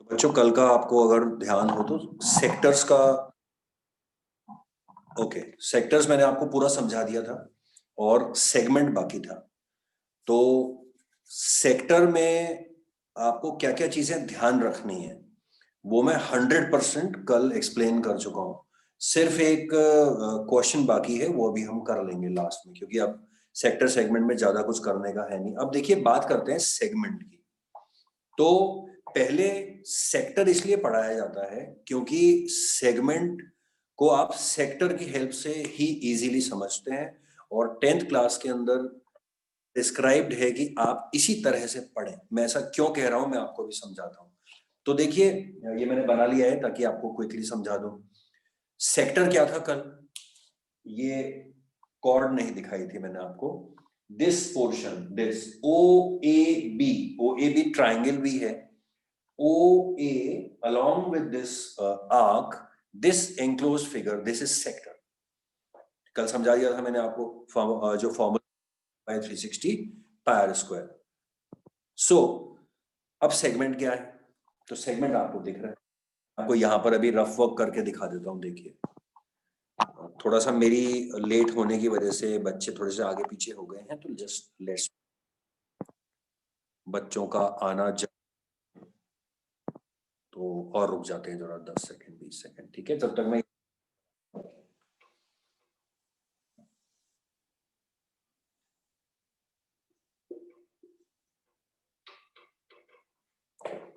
बच्चों कल का आपको अगर ध्यान हो तो सेक्टर्स का सेक्टर्स मैंने आपको पूरा समझा दिया था और सेगमेंट बाकी था। तो सेक्टर में आपको क्या क्या चीजें ध्यान रखनी है वो मैं 100% कल एक्सप्लेन कर चुका हूं। सिर्फ एक क्वेश्चन बाकी है, वो अभी हम कर लेंगे लास्ट में, क्योंकि अब सेक्टर सेगमेंट में ज्यादा कुछ करने का है नहीं। अब देखिए, बात करते हैं सेगमेंट की। तो पहले सेक्टर इसलिए पढ़ाया जाता है क्योंकि सेगमेंट को आप सेक्टर की हेल्प से ही इजीली समझते हैं, और 10th क्लास के अंदर डिस्क्राइब्ड है कि आप इसी तरह से पढ़ें। मैं ऐसा क्यों कह रहा हूं मैं आपको भी समझाता हूं। तो देखिए, ये मैंने बना लिया है ताकि आपको क्विकली समझा दूं। सेक्टर क्या था कल? ये कॉर्ड नहीं दिखाई थी मैंने आपको। This portion, this O A B triangle भी है। OA along with this arc, this enclosed figure, this is sector. कल समझा दिया था मैंने आपको जो फॉर्मूला है 360 पाई आर स्क्वायर। सो अब सेगमेंट क्या है? तो सेगमेंट आपको दिख रहा है। आपको यहां पर अभी रफ वर्क करके दिखा देता हूं। देखिए, थोड़ा सा मेरी लेट होने की वजह से बच्चे थोड़े से आगे पीछे हो गए हैं, तो जस्ट लेट्स, बच्चों का आना तो और रुक जाते हैं जरा 10 सेकंड 20 सेकंड, ठीक है? जब तक मैं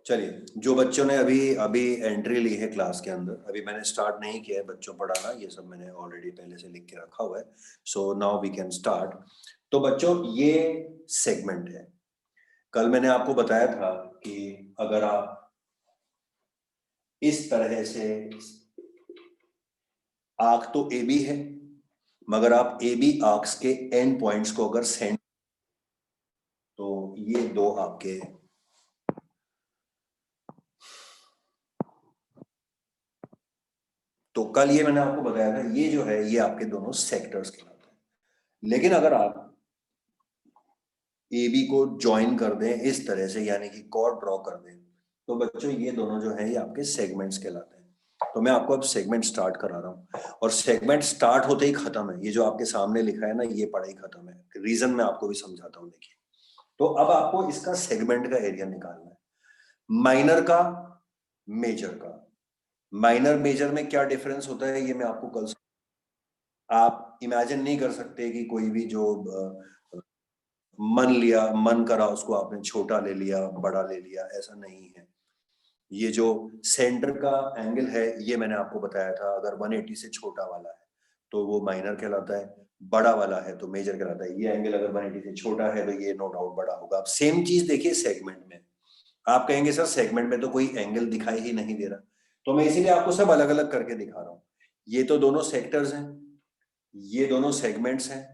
चलिए, जो बच्चों ने अभी अभी एंट्री ली है क्लास के अंदर, अभी मैंने स्टार्ट नहीं किया है बच्चों पढ़ाना, ये सब मैंने ऑलरेडी पहले से लिख के रखा हुआ है। So now we can start. तो बच्चों, ये सेगमेंट है। कल मैंने आपको बताया था कि अगर आप इस तरह से, आर्क तो ए बी है, मगर आप ए बी आर्क्स के एंड पॉइंट्स को अगर सेंड, तो ये दो आपके, तो कल ये मैंने आपको बताया था, ये जो है ये आपके दोनों सेक्टर्स कहलाते हैं। लेकिन अगर आप ए बी को ज्वाइन कर दें इस तरह से, यानी कि कॉर्ड ड्रॉ कर दें, तो बच्चों ये दोनों जो है ये आपके सेगमेंट्स कहलाते हैं। तो मैं आपको अब सेगमेंट स्टार्ट करा रहा हूँ, और सेगमेंट स्टार्ट होते ही खत्म है। ये जो आपके सामने लिखा है ना, ये पढ़ाई खत्म है। रीजन मैं आपको भी समझाता हूँ। देखिए, तो अब आपको इसका सेगमेंट का एरिया निकालना है, माइनर का, मेजर का। माइनर मेजर में क्या डिफरेंस होता है ये मैं आपको कल, आप इमेजिन नहीं कर सकते कि कोई भी जो मन करा उसको आपने छोटा ले लिया, बड़ा ले लिया, ऐसा नहीं है। ये जो सेंटर का एंगल है, ये मैंने आपको बताया था, अगर 180 से छोटा वाला है तो वो माइनर कहलाता है, बड़ा वाला है तो मेजर कहलाता है। ये एंगल अगर 180 से छोटा है तो ये नो डाउट बड़ा होगा। अब सेम चीज देखिए सेगमेंट में। आप कहेंगे सर सेगमेंट में तो कोई एंगल दिखाई ही नहीं दे रहा, तो मैं इसीलिए आपको सब अलग अलग करके दिखा रहा हूं। ये तो दोनों सेक्टर्स हैं, ये दोनों सेगमेंट्स हैं।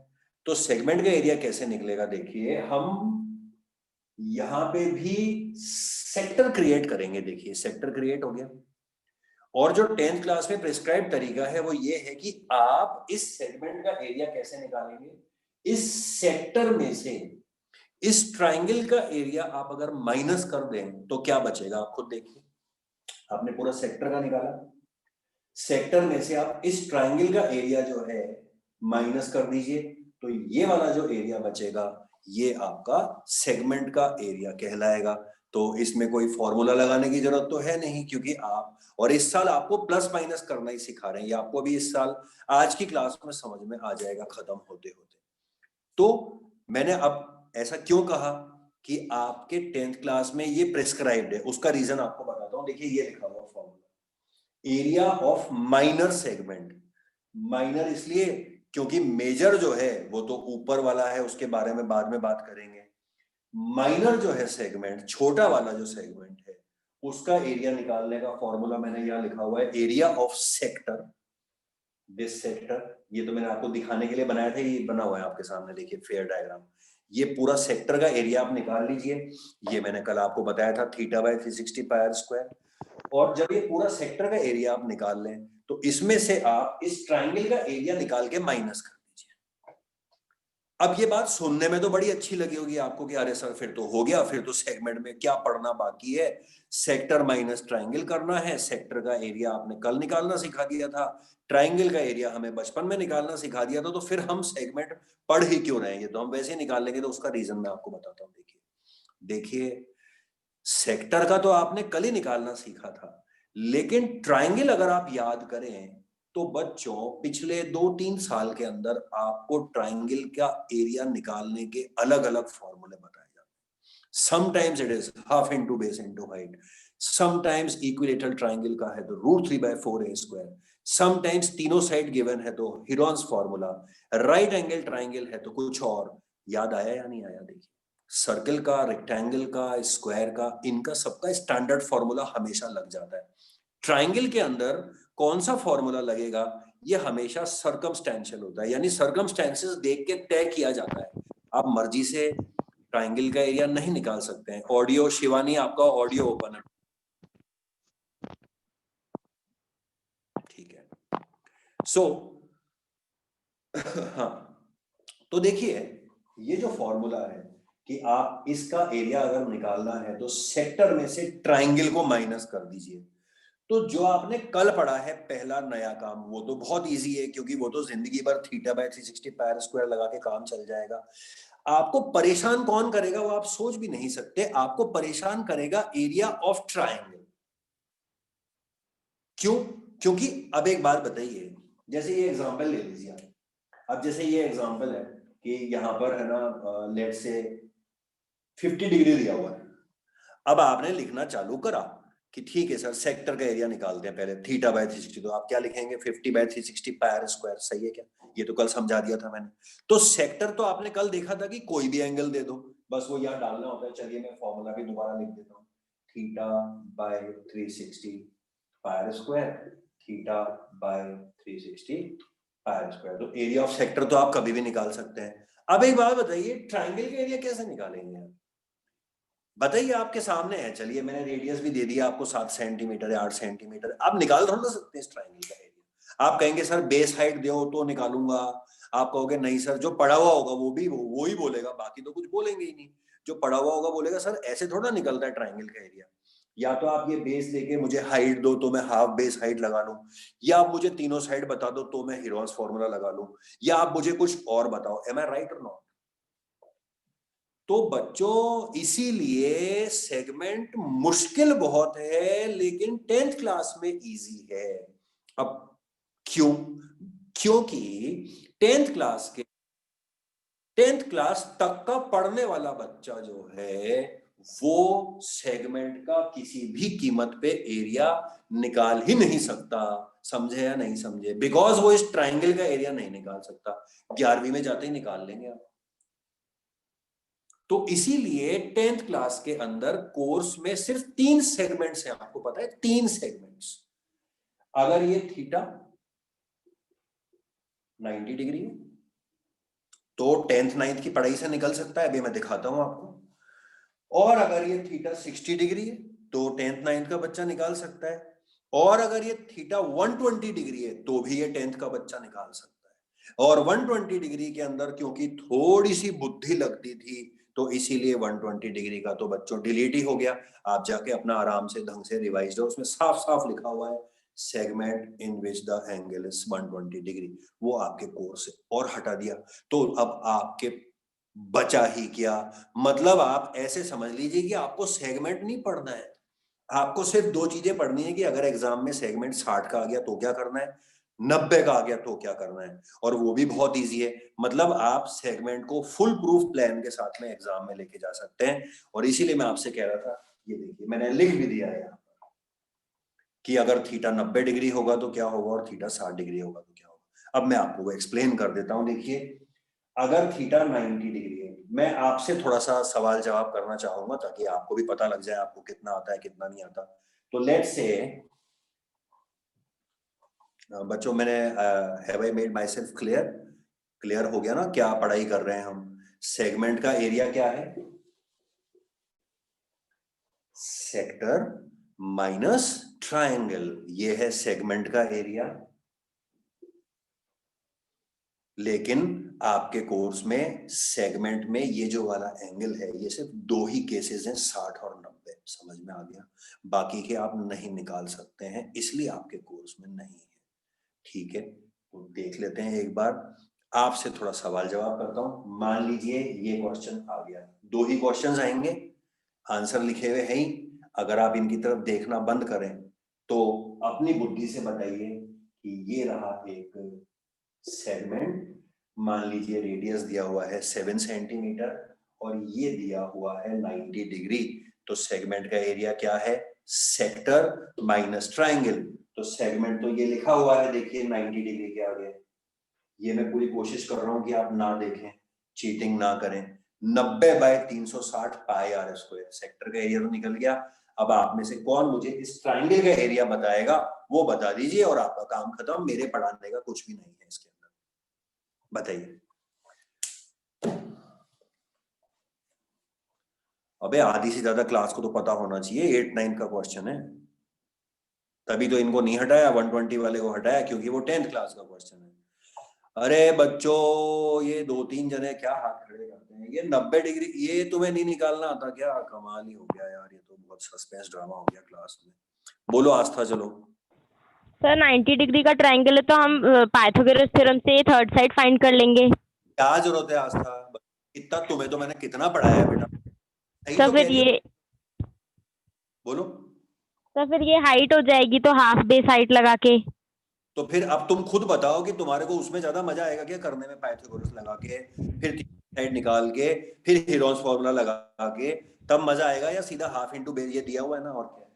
तो सेगमेंट का एरिया कैसे निकलेगा? देखिए, हम यहां पे भी सेक्टर क्रिएट करेंगे। देखिए, सेक्टर क्रिएट हो गया, और जो 10th क्लास में प्रिस्क्राइब तरीका है वो ये है कि आप इस सेगमेंट का एरिया कैसे निकालेंगे। इस सेक्टर में से इस ट्राइंगल का एरिया आप अगर माइनस कर दें तो क्या बचेगा, आप खुद देखिए। आपने पूरा सेक्टर का निकाला, सेक्टर में से आप इस ट्राइंगल का एरिया जो है माइनस कर दीजिए, तो ये वाला जो एरिया बचेगा ये आपका सेगमेंट का एरिया कहलाएगा। तो इसमें कोई फॉर्मूला लगाने की जरूरत तो है नहीं, क्योंकि आप, और इस साल आपको प्लस माइनस करना ही सिखा रहे हैं। ये आपको भी इस साल आज की क्लास में समझ में आ जाएगा खत्म होते होते। तो मैंने अब ऐसा क्यों कहा कि आपके 10th क्लास में ये प्रिस्क्राइब्ड है, उसका रीजन आपको बताता हूं। देखिए, ये लिखा हुआ formula, area of minor segment. Minor इसलिए क्योंकि मेजर जो है वो तो ऊपर वाला है, उसके बारे में बाद में बात करेंगे। माइनर जो है सेगमेंट, छोटा वाला जो सेगमेंट है, उसका एरिया निकालने का फॉर्मूला मैंने यहां लिखा हुआ है, area of sector, this sector. ये तो मैंने आपको दिखाने के लिए बनाया था, ये बना हुआ है आपके सामने, देखिए फेयर डायग्राम। ये पूरा सेक्टर का एरिया आप निकाल लीजिए। ये मैंने कल आपको बताया था, theta by 360 pi R square. और जब ये पूरा सेक्टर का एरिया आप निकाल लें, तो इसमें से आप इस ट्राइंगल का एरिया निकाल के माइनस कर दीजिए। अब ये बात सुनने में तो बड़ी अच्छी लगी होगी आपको कि अरे सर फिर तो हो गया, फिर तो सेगमेंट में क्या पढ़ना बाकी है, सेक्टर माइनस ट्राइंगल करना है, सेक्टर का एरिया आपने कल निकालना सिखा दिया था, ट्राइंगल का एरिया हमें बचपन में निकालना सिखा दिया था, तो फिर हम सेगमेंट पढ़ ही क्यों रहे हैं, ये तो हम वैसे ही निकाल लेंगे। तो उसका रीजन मैं आपको बताता हूँ। देखिए सेक्टर का तो आपने कल ही निकालना सीखा था, लेकिन ट्राइंगल अगर आप याद करें तो बच्चों पिछले 2-3 साल के अंदर आपको ट्राइंगल का एरिया निकालने के अलग अलग फॉर्मूले बताए जाते हैं। Sometimes it is half into base into height, sometimes equilateral triangle का है तो √3/4a², समटाइम्स तीनों साइड गिवन है तो Heron's formula, right angle triangle है तो कुछ और। याद आया या नहीं आया? देखिए सर्कल का, रेक्टेंगल का, स्क्वायर का, इनका सबका स्टैंडर्ड फॉर्मूला हमेशा लग जाता है। ट्राइंगल के अंदर कौन सा फॉर्मूला लगेगा ये हमेशा सर्कमस्टेंशियल होता है, यानी सर्कमस्टेंसेस देख के तय किया जाता है। आप मर्जी से ट्राइंगल का एरिया नहीं निकाल सकते हैं। ऑडियो शिवानी आपका ऑडियो ओपन है, ठीक है। सो हाँ, तो देखिए ये जो फॉर्मूला है कि आप इसका एरिया अगर निकालना है तो सेक्टर में से ट्राइंगल को माइनस कर दीजिए। तो जो आपने कल पढ़ा है पहला नया काम, वो तो बहुत इजी है क्योंकि वो तो जिंदगी भर θ/360 पायर स्क्वायर लगा के काम चल जाएगा। आपको परेशान कौन करेगा वो आप सोच भी नहीं सकते, आपको परेशान करेगा एरिया ऑफ ट्राइंगल। क्यों? क्योंकि अब एक बात बताइए, जैसे ये एग्जांपल ले लीजिए आप। अब जैसे ये एग्जांपल है कि यहाँ पर है ना, लेट से 50 डिग्री दिया हुआ है। अब आपने लिखना चालू करा कि ठीक है सर सेक्टर का एरिया निकालते हैं पहले θ/360, तो आप क्या लिखेंगे 50/360 पायर स्क्वायर, सही है क्या? ये तो कल समझा दिया था मैंने। तो सेक्टर तो आपने कल देखा था कि कोई भी एंगल दे दो, बस वो यहाँ डालना होता है। चलिए मैं फॉर्मूला भी दोबारा लिख देता हूँ, θ/360 पायर स्क्वायर, θ/360 पायर स्क्वायर। तो एरिया ऑफ सेक्टर तो आप कभी भी निकाल सकते हैं। अब एक बात बताइए, ट्राइंगल का एरिया कैसे निकालेंगे आप? बताइए, आपके सामने है। चलिए मैंने रेडियस भी दे दिया आपको, 7 सेंटीमीटर या 8 सेंटीमीटर। आप निकाल थोड़ा सकते हैं इस ट्राइंगल का एरिया। आप कहेंगे सर बेस हाइट दो तो निकालूंगा। आप कहोगे नहीं सर, जो पड़ा हुआ होगा वो ही बोलेगा, बाकी तो कुछ बोलेंगे ही नहीं। जो पड़ा हुआ होगा बोलेगा सर ऐसे थोड़ा निकलता है ट्राइंगल का एरिया। या तो आप ये बेस देके मुझे हाइट दो तो मैं हाफ बेस हाइट लगा लूं, या आप मुझे तीनों साइड बता दो तो मैं हीरोन्स फॉर्मूला लगा लूं, या आप मुझे कुछ और बताओ। एम आई राइट और नॉट? तो बच्चों इसीलिए सेगमेंट मुश्किल बहुत है लेकिन 10th क्लास में इजी है। अब क्यों? क्योंकि 10th क्लास के 10th क्लास तक का पढ़ने वाला बच्चा जो है वो सेगमेंट का किसी भी कीमत पे एरिया निकाल ही नहीं सकता। समझे या नहीं समझे? बिकॉज वो इस ट्राइंगल का एरिया नहीं निकाल सकता। 11वीं में जाते ही निकाल लेंगे आप। तो इसीलिए 10th क्लास के अंदर कोर्स में सिर्फ 3 सेगमेंट्स हैं, आपको पता है 3 सेगमेंट्स। अगर ये थीटा 90 डिग्री है तो 10th 9th की पढ़ाई से निकल सकता है, अभी मैं दिखाता हूं आपको। और अगर ये थीटा 60 डिग्री है तो 10th 9th का बच्चा निकाल सकता है। और अगर ये थीटा 120 डिग्री है तो भी ये 10th का बच्चा निकाल सकता है। और 120 डिग्री के अंदर क्योंकि थोड़ी सी बुद्धि लगती थी तो इसीलिए 120 डिग्री का तो बच्चों डिलीट ही हो गया। आप जाके अपना आराम से ढंग से रिवाइज दो, उसमें साफ साफ लिखा हुआ है segment in which the angle is 120 degree. वो आपके कोर्स से और हटा दिया। तो अब आपके बचा ही क्या? मतलब आप ऐसे समझ लीजिए कि आपको सेगमेंट नहीं पढ़ना है, आपको सिर्फ 2 चीजें पढ़नी है कि अगर एग्जाम में सेगमेंट 60 का आ गया तो क्या करना है, 90 का आ गया तो क्या करना है। और वो भी बहुत इजी है। मतलब आप सेगमेंट को फुल प्रूफ प्लान के साथ में एग्जाम में लेके जा सकते हैं। और इसीलिए मैं आपसे कह रहा था, ये देखिए मैंने लिख भी दिया है यहाँ कि अगर थीटा 90 डिग्री होगा तो क्या होगा और थीटा 60 डिग्री होगा तो क्या होगा। अब मैं आपको वो एक्सप्लेन कर देता हूं। देखिए अगर थीटा 90 डिग्री है, मैं आपसे थोड़ा सा सवाल जवाब करना चाहूंगा ताकि आपको भी पता लग जाए आपको कितना आता है कितना नहीं आता। तो लेट्स से बच्चों मैंने have I made my self clear? Clear हो गया ना क्या पढ़ाई कर रहे हैं हम? सेगमेंट का एरिया क्या है? सेक्टर माइनस ट्राइंगल, ये है सेगमेंट का एरिया। लेकिन आपके कोर्स में सेगमेंट में ये जो वाला एंगल है ये सिर्फ 2 ही केसेस हैं, 60 और 90। समझ में आ गया? बाकी के आप नहीं निकाल सकते हैं, इसलिए आपके कोर्स में नहीं है। ठीक है, तो देख लेते हैं एक बार। आपसे थोड़ा सवाल जवाब करता हूं। मान लीजिए ये क्वेश्चन आ गया, 2 ही क्वेश्चन आएंगे, आंसर लिखे हुए हैं ही। अगर आप इनकी तरफ देखना बंद करें तो अपनी बुद्धि से बताइए कि ये रहा एक सेगमेंट, मान लीजिए रेडियस दिया हुआ है 7 सेंटीमीटर और ये दिया हुआ है 90 डिग्री। तो सेगमेंट का एरिया क्या है? Sector minus triangle. तो सेगमेंट तो ये लिखा हुआ है, देखिए 90 डिग्री के आगे। ये मैं पूरी कोशिश कर रहा हूं कि आप ना देखें, चीटिंग ना करें। 90/360 पाई आर स्क्वायर, सेक्टर का एरिया तो निकल गया। अब आप में से कौन मुझे इस ट्राइंगल का एरिया बताएगा, वो बता दीजिए और आपका काम खत्म। मेरे पढ़ाने का कुछ भी नहीं है इसके अंदर। बताइए। अबे आधी से ज्यादा क्लास को तो पता होना चाहिए, 8-9 का क्वेश्चन है। तभी तो इनको नहीं हटाया, 120 वाले को हटाया, क्योंकि वो 10th क्लास का क्वेश्चन है। अरे बच्चों, ये 2-3 जने क्या हाथ खड़े करते हैं? ये 90 डिग्री ये तुम्हें नहीं निकालना आता क्या? कमाल ही हो गया यार, ये तो बहुत सस्पेंस ड्रामा हो गया क्लास में। बोलो आस्था, चलो। सर 90 डिग्री का ट्राइंगल है तो हम पाइथागोरस थ्योरम से थर्ड साइड फाइंड कर लेंगे। क्या जरूरत है आस्था? इतना तुम्हें तो मैंने कितना पढ़ाया है बेटा, सही सर तो कह फिर रही हो। ये बोलो। सर फिर ये हाइट हो जाएगी तो हाफ बेस हाइट लगा के। तो फिर अब तुम खुद बताओ कि तुम्हारे को उसमें ज्यादा मजा आएगा क्या करने में? पाइथागोरस लगा के, फिर साइड निकाल के, फिर हीरोन्स फॉर्मूला लगा के, तब मजा आएगा, या सीधा हाफ इंटू बेस ये दिया हुआ है ना, और क्या है?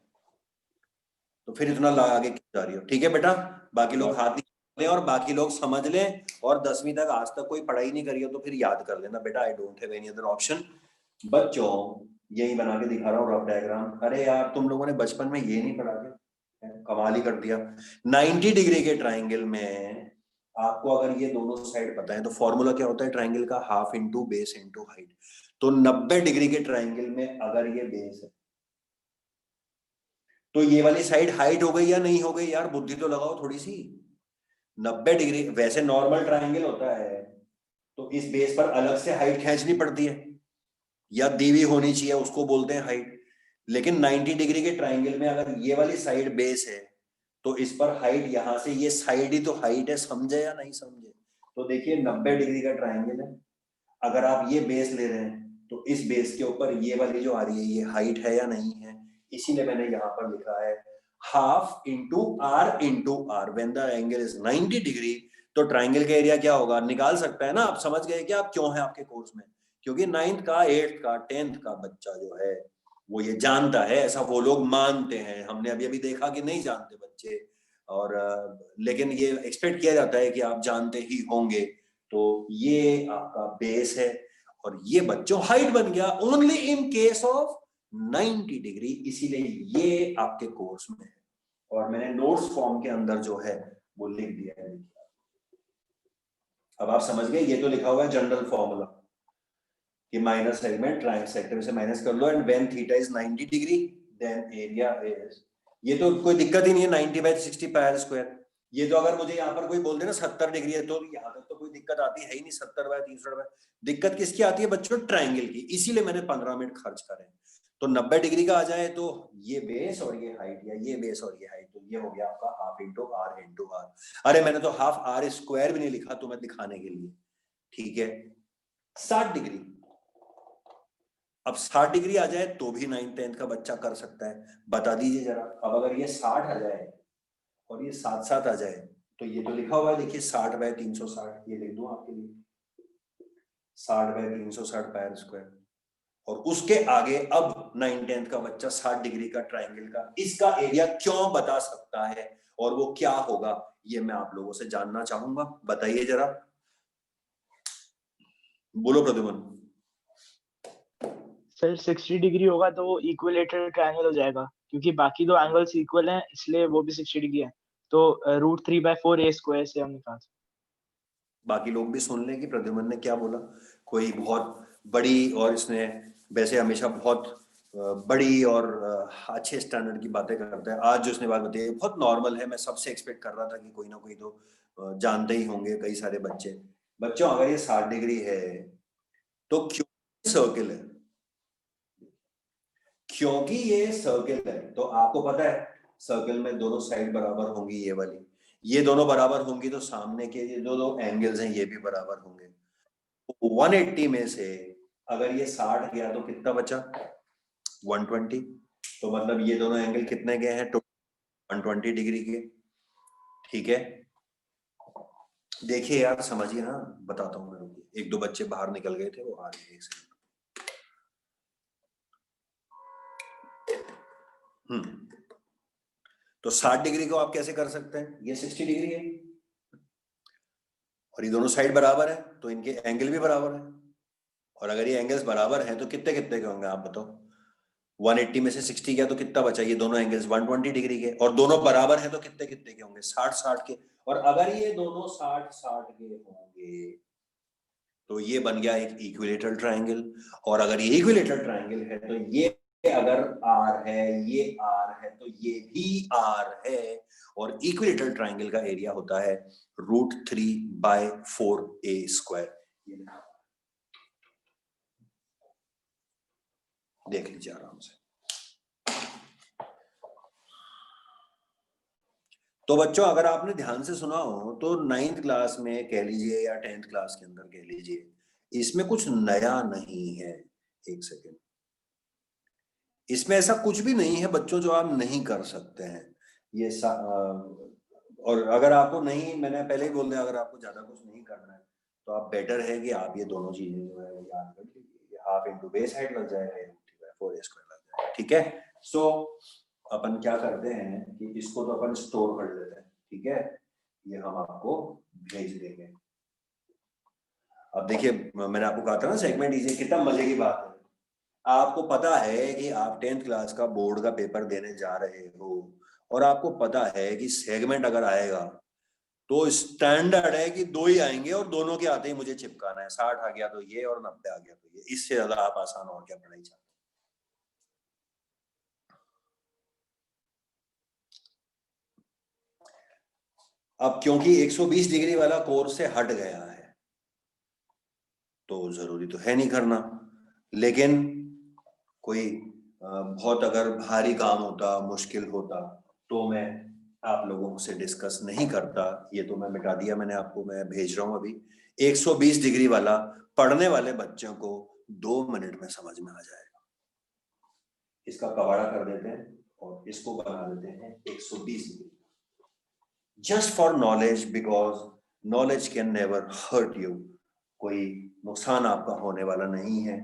तो फिर इतना लगा के क्यों जा रही हो? ठीक है बेटा, बाकी लोग हाथ नहीं लें और बाकी लोग समझ लें। और 10वीं तक आज तक कोई पढ़ाई नहीं करी हो तो फिर याद कर लेना बेटा, I don't have any other option. बच्चों, यही बना के दिखा रहा हूँ रफ डायग्राम। अरे यार, तुम लोगों ने बचपन में ये नहीं पढ़ा क्या? कमाल ही कर दिया। 90 डिग्री के ट्राइंगल में आपको अगर ये दोनों साइड पता है तो फॉर्मूला क्या होता है ट्राइंगल का? Half into base into height. तो 90 डिग्री के ट्राइंगल में अगर ये बेस है तो ये वाली साइड हाइट हो गई या नहीं हो गई? यार बुद्धि तो लगाओ थोड़ी सी। 90 डिग्री वैसे नॉर्मल ट्राइंगल होता है तो इस बेस पर अलग से हाइट खींचनी पड़ती है या दी हुई होनी चाहिए, उसको बोलते हैं हाइट। लेकिन 90 डिग्री के ट्राइंगल में अगर ये वाली साइड बेस है तो इस पर हाइट, यहां से ये साइड ही तो हाइट है। समझे या नहीं समझे? तो देखिए 90 डिग्री का ट्राइंगल है, अगर आप ये बेस ले रहे हैं तो इस बेस के ऊपर ये वाली जो आ रही है ये हाइट है या नहीं है? इसीलिए मैंने यहां पर लिखा है half into R into R. When the angle is 90 degree तो ट्राइंगल का एरिया क्या होगा? निकाल सकता है ना। आप समझ गए कि आप क्यों है आपके कोर्स में? क्योंकि 9th का 8th का 10th का बच्चा जो है वो ये जानता है, ऐसा वो लोग मानते हैं। हमने अभी अभी देखा कि नहीं जानते बच्चे, और लेकिन ये एक्सपेक्ट किया जाता है कि आप जानते ही होंगे। तो ये आपका बेस है और ये बच्चों हाइट बन गया only in case of 90 degree, इसीलिए ये आपके कोर्स में है। और मैंने नोट्स फॉर्म के अंदर जो है वो लिख दिया है। अब आप समझ गए, ये तो लिखा हुआ है जनरल फॉर्मूला कि माइनर सेगमेंट ट्राइंगल सेक्टर से माइनस कर लो and when theta is 90 degree then area is, ये तो कोई दिक्कत ही नहीं है, 90/60 पाई स्क्वायर। ये तो अगर मुझे यहाँ पर कोई बोल दे ना 70 डिग्री है तो यहाँ तक तो कोई दिक्कत आती है ही नहीं। 70/360 दिक्कत किसकी आती है बच्चों? ट्राइंगल की। इसीलिए मैंने 15 मिनट खर्च करे। तो 90 डिग्री का आ जाए तो ये बेस और ये हाइट, या ये बेस और ये हाइट, तो ये हो गया आपका half into R into R. अरे मैंने तो हाफ आर स्क्वायर भी नहीं लिखा तुम्हें दिखाने के लिए। ठीक है, 60 डिग्री। अब 60 डिग्री आ जाए तो भी 9th-10th का बच्चा कर सकता है। बता दीजिए जरा। अब अगर ये 60 आ जाए और ये 7-7 आ जाए तो ये तो लिखा हुआ है, देखिए 60/360, ये लिख दूं आपके लिए 60/360 पाई स्क्वायर। और उसके आगे अब 9th-10th का बच्चा 60 डिग्री का ट्राइंगल का इसका एरिया क्यों बता सकता है और वो क्या होगा, ये मैं आप लोगों से जानना चाहूंगा। बताइए जरा, बोलो प्रद्युमन। सर 60 डिग्री होगा तो वो इक्विलेटरल ट्रायंगल हो जाएगा, क्योंकि बाकी दो एंगल्स इक्वल हैं इसलिए वो भी 60 डिग्री है। तो √3/4 a स्क्वायर से हम निकाल सकते। बाकी लोग भी सुन लें कि प्रद्युमन ने क्या बोला। कोई बहुत बड़ी, और इसने वैसे हमेशा बहुत बड़ी और अच्छे स्टैंडर्ड की बातें करता है। आज जो इसने बात बताई बहुत नॉर्मल है। मैं सबसे एक्सपेक्ट कर रहा था कि कोई ना कोई तो जानते ही होंगे कई सारे बच्चे। बच्चों अगर ये 60 डिग्री है तो क्यों सर्किल है? क्योंकि ये सर्किल है तो आपको पता है सर्किल में दोनों साइड बराबर होंगी, ये वाली, ये दोनों बराबर होंगी तो सामने के ये जो दो एंगल्स हैं ये भी बराबर होंगे। 180 में से अगर ये 60 गया तो कितना बचा? 120। तो मतलब ये दोनों एंगल कितने गए हैं? 120 डिग्री के। ठीक है, देखिए यार, समझिए ना, बताता हूँ मैं। एक दो बच्चे बाहर निकल गए थे, वो आ रहे हैं। तो 60 डिग्री को आप कैसे कर सकते हैं? ये 60 डिग्री है और ये दोनों साइड बराबर है तो इनके एंगल भी बराबर है। और अगर ये एंगल्स बराबर हैं तो कितने कितने के होंगे आप बताओ? 180 में से 60 गया तो कितना बचा? ये दोनों एंगल्स 120 डिग्री के, और दोनों बराबर हैं तो कितने कितने के होंगे? 60-60 के। और अगर ये दोनों 60-60 के होंगे तो ये बन गया एक इक्विलेटरल ट्रायंगल। और अगर ये इक्विलेटरल ट्रायंगल है तो ये अगर R है, ये R है तो ये भी R है। और इक्विलेटरल ट्रायंगल का एरिया होता है √3/4a²। देख लीजिए आराम से। तो बच्चों अगर आपने ध्यान से सुना हो तो 9th क्लास में कह लीजिए या 10th क्लास के अंदर कह लीजिए, इसमें कुछ नया नहीं है। एक सेकेंड, इसमें ऐसा कुछ भी नहीं है बच्चों जो आप नहीं कर सकते हैं। ये और अगर आपको नहीं, मैंने पहले ही बोल दिया, अगर आपको ज्यादा कुछ नहीं करना है तो आप बेटर है कि आप ये दोनों चीजें जो है याद कर लीजिए। हाफ इंटू बेस हाइट लग जाएगा, 4a² लग जाएगा। ठीक है, सो अपन क्या करते हैं कि इसको तो अपन स्टोर कर लेते हैं। ठीक है, ये हम आपको भेज देंगे। अब देखिए, मैंने आपको कहा था ना सेगमेंट इजी, कितना मजे की बात है। आपको पता है कि आप 10th क्लास का बोर्ड का पेपर देने जा रहे हो और आपको पता है कि सेगमेंट अगर आएगा तो स्टैंडर्ड है कि 2 ही आएंगे और दोनों के आते ही मुझे चिपकाना है। 60 आ गया तो ये और 90 आ गया तो ये। इससे ज्यादा आप आसान और क्या पढ़ाई चाहते हैं? अब क्योंकि 120 डिग्री वाला कोर्स से हट गया है तो जरूरी तो है नहीं करना, लेकिन कोई बहुत अगर भारी काम होता, मुश्किल होता तो मैं आप लोगों से डिस्कस नहीं करता। ये तो मैं मिटा दिया मैंने आपको, मैं भेज रहा हूं अभी। 120 डिग्री वाला पढ़ने वाले बच्चों को 2 मिनट में समझ में आ जाएगा। इसका कबाड़ा कर देते हैं और इसको बना देते हैं 120 degree, just for knowledge, because knowledge can never hurt you. कोई नुकसान आपका होने वाला नहीं है।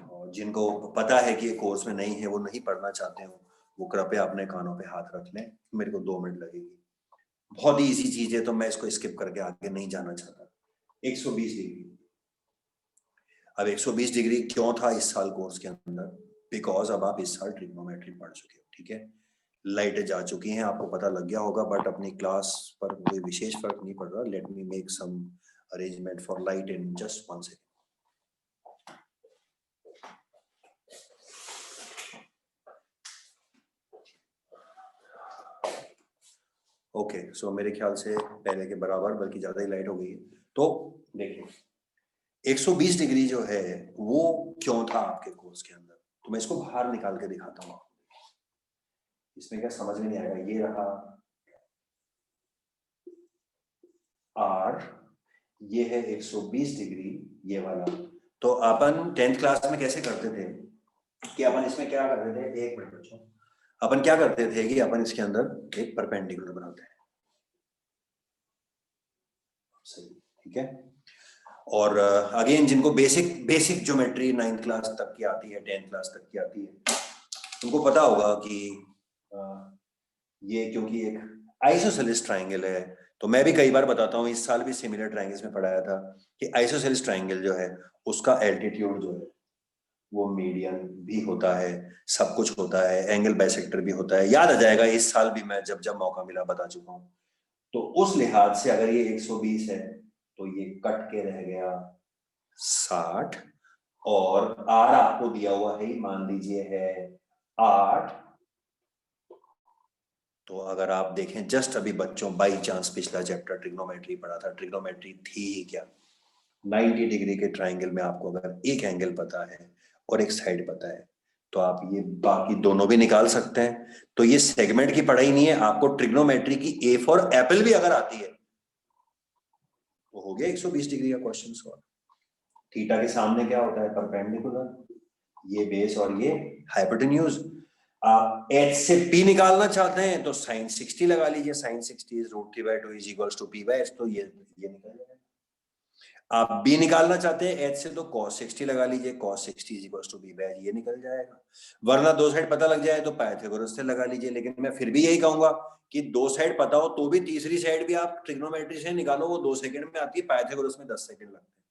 और जिनको पता है कि ये कोर्स में नहीं है, वो नहीं पढ़ना चाहते हो, वो कृपया अपने कानों पे हाथ रख लें। मेरे को 2 मिनट लगेगी, बहुत ही इजी चीज है तो मैं इसको स्किप करके आगे नहीं जाना चाहता। 120 डिग्री। अब 120 डिग्री क्यों था इस साल कोर्स के अंदर? बिकॉज अब आप इस साल ट्रिग्नोमेट्री पढ़ चुके हो। ठीक है, लाइटें जा चुकी हैं, आपको पता लग गया होगा, बट अपनी क्लास पर कोई विशेष फर्क नहीं पड़ रहा। Let me make some arrangement for light in just 1 second. Okay, so मेरे ख्याल से पहले के बराबर, बल्कि ज्यादा ही लाइट हो गई है। तो देखिए 120 डिग्री जो है वो क्यों था आपके कोर्स के अंदर, तो मैं इसको बाहर निकाल के दिखाता हूँ। इसमें क्या समझ में नहीं आएगा, ये रहा R, ये है 120 डिग्री, ये वाला। तो अपन 10th क्लास में कैसे करते थे कि अपन इसमें क्या करते थे, एक मिनट बच्चों, अपन क्या करते थे कि अपन इसके अंदर एक परपेंडिकुलर बनाते हैं। सही, ठीक है। और अगेन जिनको बेसिक ज्योमेट्री 9th क्लास तक की आती है, 10th क्लास तक की आती है, उनको पता होगा कि ये क्योंकि एक आइसोसेलेस ट्रायंगल है, तो मैं भी कई बार बताता हूँ, इस साल भी सिमिलर ट्रायंगल्स में पढ़ाया था कि आइसोसेलेस ट्रायंगल जो है उसका एल्टीट्यूड जो है वो मीडियन भी होता है, सब कुछ होता है, एंगल बाइसेक्टर भी होता है। याद आ जाएगा, इस साल भी मैं जब जब मौका मिला बता चुका हूँ। तो उस लिहाज से अगर ये 120 है तो ये कट के रह गया 60, और R आपको दिया हुआ है, मान लीजिए है 8। तो अगर आप देखें, जस्ट अभी बच्चों बाई चांस पिछला चैप्टर ट्रिग्नोमेट्री पढ़ा था, ट्रिग्नोमेट्री थी ही क्या? 90 डिग्री के ट्राइंगल में आपको अगर एक एंगल पता है और एक साइड पता है तो आप ये बाकी दोनों भी निकाल सकते हैं। तो ये सेगमेंट की पढ़ाई नहीं है, आपको ट्रिग्नोमेट्री की ए फॉर एप्पल भी अगर आती है तो हो गया 120 डिग्री का क्वेश्चन सॉल्व। थीटा के सामने क्या होता है? परपेंडिकुलर, ये बेस और ये हाइपोटेन्यूज। आप एच से पी निकालना चाहते हैं तो साइन 60 लगा लीजिए, sine 60 is √3/2 is equals to P by H, तो ये निकल जाएगा। आप बी निकालना चाहते हैं एच से तो cos 60 लगा लीजिए, cos 60 is equals to B by H, ये निकल जाएगा। वरना दो साइड पता लग जाए तो पाइथागोरस से लगा लीजिए, लेकिन मैं फिर भी यही कहूंगा कि दो साइड पता हो तो भी तीसरी साइड भी आप ट्रिग्नोमेट्री से निकालो, वो 2 सेकंड में आती है, पाइथागोरस में 10 सेकंड लगते हैं।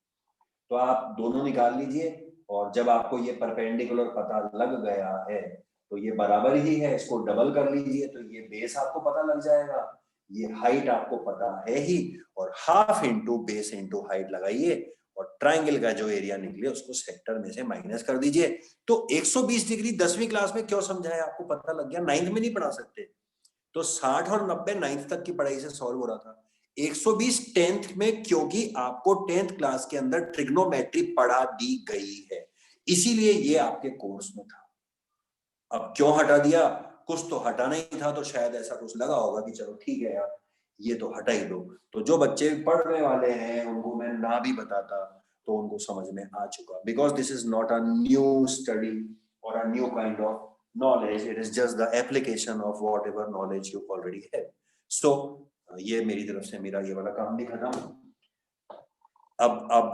तो आप दोनों निकाल लीजिए और जब आपको ये परपेंडिकुलर पता लग गया है तो ये बराबर ही है, इसको डबल कर लीजिए तो ये बेस आपको पता लग जाएगा, ये हाइट आपको पता है ही, और half into base into height लगाइए और ट्राइंगल का जो एरिया निकले उसको सेक्टर में से माइनस कर दीजिए। तो 120 डिग्री 10वीं क्लास में क्यों समझाया आपको पता लग गया, 9th में नहीं पढ़ा सकते। तो 60 और 90 9th तक की पढ़ाई से सॉल्व हो रहा था। 120 10th में, क्योंकि आपको 10th क्लास के अंदर ट्रिग्नोमेट्री पढ़ा दी गई है, इसीलिए ये आपके कोर्स में था। अब क्यों हटा दिया? कुछ तो हटाना ही था, तो शायद ऐसा कुछ लगा होगा कि चलो ठीक है यार ये तो हटा ही दो। तो जो बच्चे पढ़ने वाले हैं उनको मैं ना भी बताता तो उनको समझ में आ चुका, because this is not a new study और a new kind of knowledge, it is just the application of whatever knowledge you already have. So ये मेरी तरफ से मेरा ये वाला काम भी खत्म। अब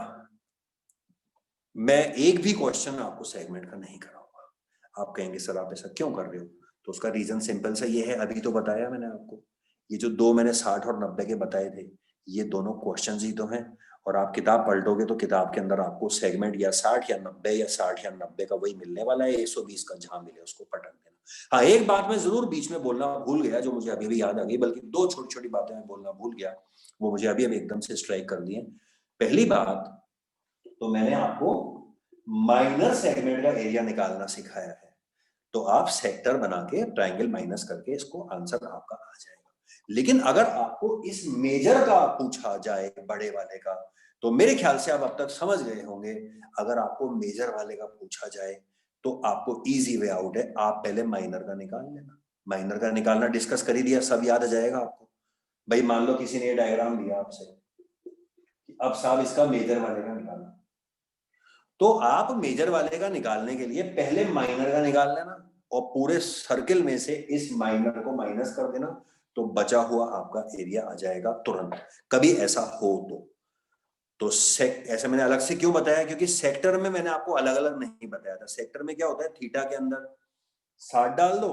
मैं एक भी क्वेश्चन आपको सेगमेंट का नहीं कराऊंगा। आप कहेंगे सर आप ऐसा क्यों कर रहे हो, तो उसका रीजन सिंपल सा ये है, अभी तो बताया मैंने आपको, ये जो दो मैंने 60 और 90 के बताए थे ये दोनों क्वेश्चंस ही तो हैं, और आप किताब पलटोगे तो किताब के अंदर आपको सेगमेंट या 60 या 90 या 60 या 90 का वही मिलने वाला है, 120 का जहां मिले उसको पटक देना। हाँ, एक बात मैं जरूर बीच में बोलना भूल गया जो मुझे अभी भी याद आ गई, बल्कि दो छोटी छोटी बातें मैं बोलना भूल गया, वो मुझे अभी एकदम से स्ट्राइक कर दिए। पहली बात तो मैंने आपको माइनर सेगमेंट का एरिया निकालना सिखाया है, तो आप सेक्टर बना के ट्राइंगल माइनस करके इसको आंसर आपका आ जाएगा। लेकिन अगर आपको इस मेजर का पूछा जाए बड़े वाले का, तो मेरे ख्याल से आप अब तक समझ गए होंगे, अगर आपको मेजर वाले का पूछा जाए तो आपको इजी वे आउट है, आप पहले माइनर का निकाल लेना। माइनर का निकालना डिस्कस कर ही दिया, सब याद आ जाएगा आपको। भाई मान लो किसी ने डायग्राम दिया आपसे, अब साहब इसका मेजर वाले का निकालना, तो आप मेजर वाले का निकालने के लिए पहले माइनर का निकाल लेना और पूरे सर्किल में से इस माइनर को माइनस कर देना, तो बचा हुआ आपका एरिया आ जाएगा तुरंत। कभी ऐसा हो तो ऐसे मैंने अलग से क्यों बताया, क्योंकि सेक्टर में मैंने आपको अलग अलग नहीं बताया था। सेक्टर में क्या होता है, थीटा के अंदर 60 डाल दो,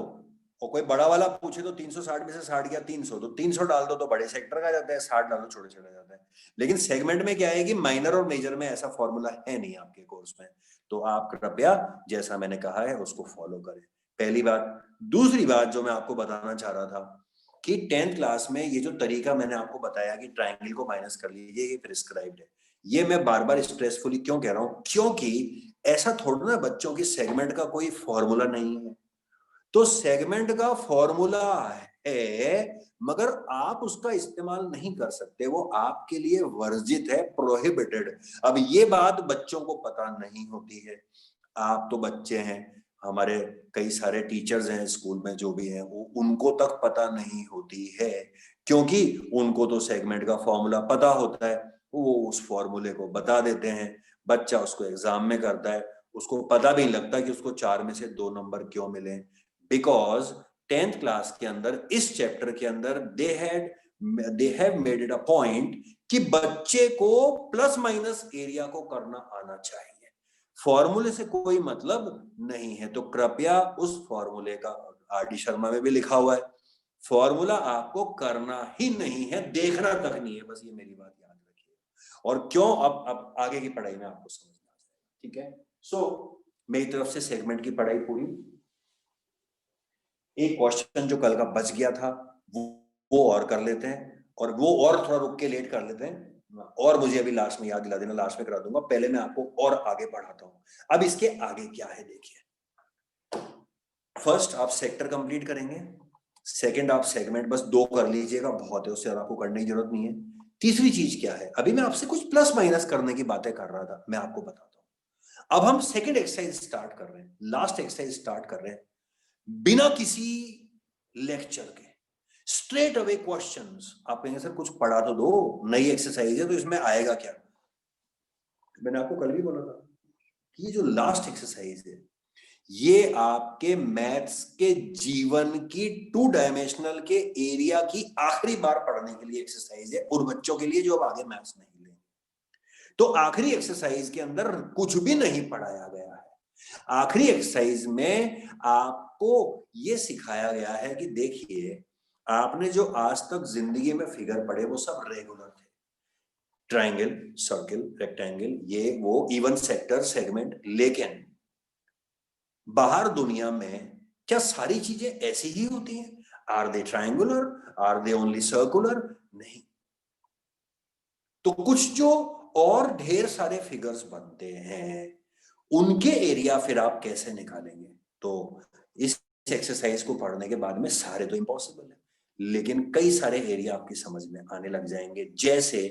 और कोई बड़ा वाला पूछे तो 360 में से 60 गया 300, तो 300 डाल दो तो बड़े सेक्टर का जाता है, 60 डालो छोटे छोटे जाता है। लेकिन सेगमेंट में क्या है कि माइनर और मेजर में ऐसा फॉर्मूला है नहीं आपके कोर्स में, तो आप कृपया जैसा मैंने कहा है उसको फॉलो करें, पहली बात। दूसरी बात जो मैं आपको बताना चाह रहा था कि 10th क्लास में ये जो तरीका मैंने आपको बताया कि ट्राइंगल को माइनस कर लीजिए, ये प्रिस्क्राइब्ड है। ये मैं बार बार स्ट्रेसफुली क्यों कह रहा हूं, क्योंकि ऐसा थोड़ा ना बच्चों की सेगमेंट का कोई फॉर्मूला नहीं है। तो सेगमेंट का फॉर्मूला है मगर आप उसका इस्तेमाल नहीं कर सकते, वो आपके लिए वर्जित है, प्रोहिबिटेड। अब ये बात बच्चों को पता नहीं होती है। आप तो बच्चे हैं, हमारे कई सारे टीचर्स हैं स्कूल में जो भी हैं, वो उनको तक पता नहीं होती है, क्योंकि उनको तो सेगमेंट का फॉर्मूला पता होता है, वो उस फॉर्मूले को बता देते हैं, बच्चा उसको एग्जाम में करता है, उसको पता भी नहीं लगता कि उसको 4 में से 2 नंबर क्यों मिले, बिकॉज 10th क्लास के अंदर इस चैप्टर के अंदर they have made it a point कि बच्चे को प्लस माइनस एरिया को करना आना चाहिए, फॉर्मूले से कोई मतलब नहीं है। तो कृपया उस फॉर्मूले का, आर.डी. शर्मा में भी लिखा हुआ है, फॉर्मूला आपको करना ही नहीं है, देखना तक नहीं है, बस ये मेरी बात याद रखिए। और क्यों, अब आगे की पढ़ाई में आपको समझ में आ जाएगा, ठीक है। सो मेरी तरफ से सेगमेंट की पढ़ाई पूरी। एक क्वेश्चन जो कल का बच गया था वो और कर लेते हैं, और वो और थोड़ा रुक के लेट कर लेते हैं, और मुझे अभी लास्ट में याद दिला देना, लास्ट में करा दूंगा, पहले मैं आपको और आगे पढ़ाता हूं। अब इसके आगे क्या है देखिए, फर्स्ट आप सेक्टर कंप्लीट करेंगे, सेकंड आप सेगमेंट बस 2 कर लीजिएगा, बहुत है, उससे आपको करने की जरूरत नहीं है। तीसरी चीज क्या है, अभी मैं आपसे कुछ प्लस माइनस करने की बातें कर रहा था, मैं आपको बताता हूं। अब हम सेकंड एक्सरसाइज स्टार्ट कर रहे हैं, लास्ट एक्सरसाइज स्टार्ट कर रहे हैं, बिना किसी लेक्चर के स्ट्रेट अवे क्वेश्चंस। आप कहेंगे सर कुछ पढ़ा तो दो, नई एक्सरसाइज है तो इसमें आएगा क्या। मैंने आपको कल भी बोला था कि ये जो लास्ट एक्सरसाइज है ये आपके मैथ्स के जीवन की 2 डायमेंशनल के एरिया की आखिरी बार पढ़ने के लिए एक्सरसाइज है, उन बच्चों के लिए जो अब आगे मैथ्स नहीं लेंगे। तो आखिरी एक्सरसाइज के अंदर कुछ भी नहीं पढ़ाया गया है। आखिरी एक्सरसाइज में आपको ये सिखाया गया है कि देखिए आपने जो आज तक जिंदगी में फिगर पढ़े वो सब रेगुलर थे, ट्राइंगल, सर्कल, रेक्टेंगल, ये वो, इवन, सेक्टर, सेगमेंट, लेकिन बाहर दुनिया में क्या सारी चीजें ऐसी ही होती हैं? Are they triangular, are they only circular? नहीं। तो कुछ जो और ढेर सारे फिगर्स बनते हैं उनके एरिया फिर आप कैसे निकालेंगे? तो इस एक्सरसाइज को पढ़ने के बाद में सारे तो इम्पॉसिबल है, लेकिन कई सारे एरिया आपकी समझ में आने लग जाएंगे। जैसे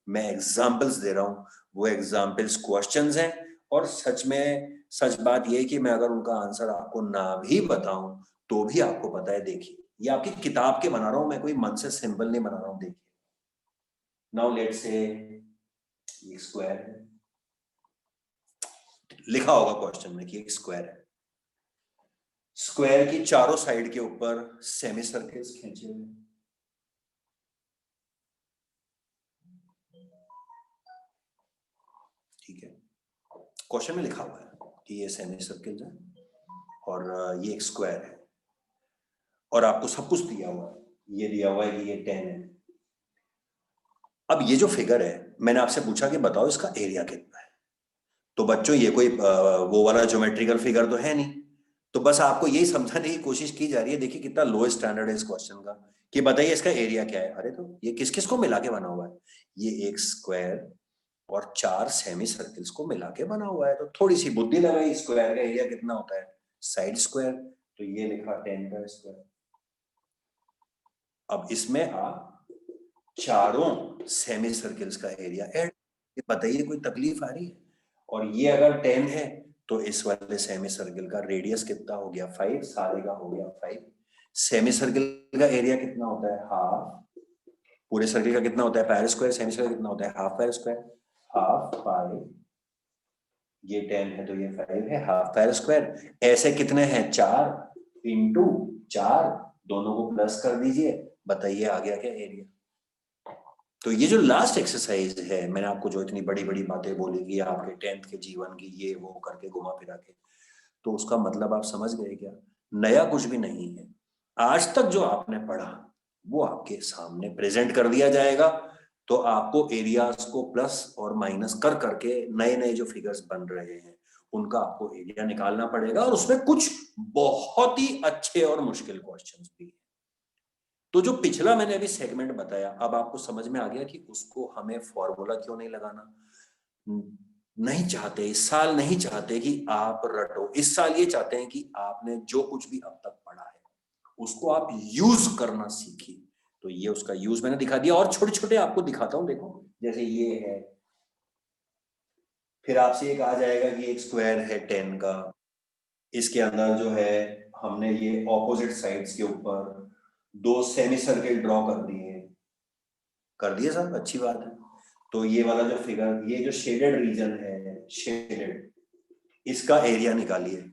मैं एग्जांपल्स दे रहा हूं, वो एग्जांपल्स क्वेश्चंस हैं, और सच बात यह है कि मैं अगर उनका आंसर आपको ना भी बताऊं तो भी आपको पता है। देखिए ये आपकी किताब के बना रहा हूं मैं, कोई मन से सिंबल नहीं बना रहा हूं। देखिए नाउ लेट्स से एक स्क्वायर है, लिखा होगा क्वेश्चन में कि एक स्क्वायर है, स्क्वायर की चारों साइड के ऊपर सेमी सर्कल्स खींचे हुए, ठीक है। क्वेश्चन में लिखा हुआ है कि ये सेमी सर्कल्स है और ये एक स्क्वायर है, और आपको सब कुछ दिया हुआ है, ये दिया हुआ है कि ये 10 है। अब ये जो फिगर है मैंने आपसे पूछा कि बताओ इसका एरिया कितना है। तो बच्चों ये कोई वो वाला ज्योमेट्रिकल फिगर तो है नहीं, तो बस आपको यही समझाने की कोशिश की जा रही है। देखिए कितना लो स्टैंडर्ड है इस क्वेश्चन का, कि बताइए इसका एरिया क्या है। अरे तो ये किस किस को मिला के बना हुआ है? ये एक स्क्वायर और 4 सेमी सर्कल्स को मिला के बना हुआ है। तो थोड़ी सी बुद्धि लगाई, स्क्वायर का एरिया कितना होता है? साइड स्क्वायर, तो ये लिखा 10 का स्क्वायर। अब इसमें आप चारों सेमी सर्कल्स का एरिया ऐड, बताइए कोई तकलीफ आ रही है? और ये अगर 10 है तो इस वाले सेमी सर्कल का रेडियस कितना हो गया? 5, सारे का हो गया 5। सेमी सर्कल का एरिया कितना होता है? हाफ। पूरे सर्कल का कितना होता है? Pi square. सेमी सर्कल कितना होता है? Half pi square. हाफ पाई, ये 10 है तो ये 5 है, हाफ पाई स्क्वायर। ऐसे कितने हैं? 4 इंटू 4, दोनों को प्लस कर दीजिए, बताइए आ गया क्या एरिया? तो ये जो लास्ट एक्सरसाइज है, मैंने आपको जो इतनी बड़ी बड़ी बातें बोली कि आपके 10th के जीवन की, ये वो करके घुमा फिरा के, तो उसका मतलब आप समझ गए क्या? नया कुछ भी नहीं है, आज तक जो आपने पढ़ा वो आपके सामने प्रेजेंट कर दिया जाएगा। तो आपको एरियाज को प्लस और माइनस कर करके नए नए जो फिगर्स बन रहे हैं उनका आपको एरिया निकालना पड़ेगा, और उसमें कुछ बहुत ही अच्छे और मुश्किल क्वेश्चंस भी हैं। तो जो पिछला मैंने अभी सेगमेंट बताया, अब आपको समझ में आ गया कि उसको हमें फॉर्मूला क्यों नहीं लगाना। नहीं चाहते इस साल, नहीं चाहते कि आप रटो, इस साल ये चाहते हैं कि आपने जो कुछ भी अब तक पढ़ा है उसको आप यूज करना सीखिए। तो ये उसका यूज मैंने दिखा दिया, और छोटे छोटे आपको दिखाता हूं। देखो जैसे ये है, फिर आपसे एक आ जाएगा कि एक स्क्वायर है 10 का, इसके अंदर जो है हमने ये ऑपोजिट साइड्स के ऊपर 2 सेमी सर्कल ड्रॉ कर दिए साहब, अच्छी बात है। तो ये वाला जो फिगर, ये जो शेडेड रीजन है, शेडेड, इसका एरिया निकालिए।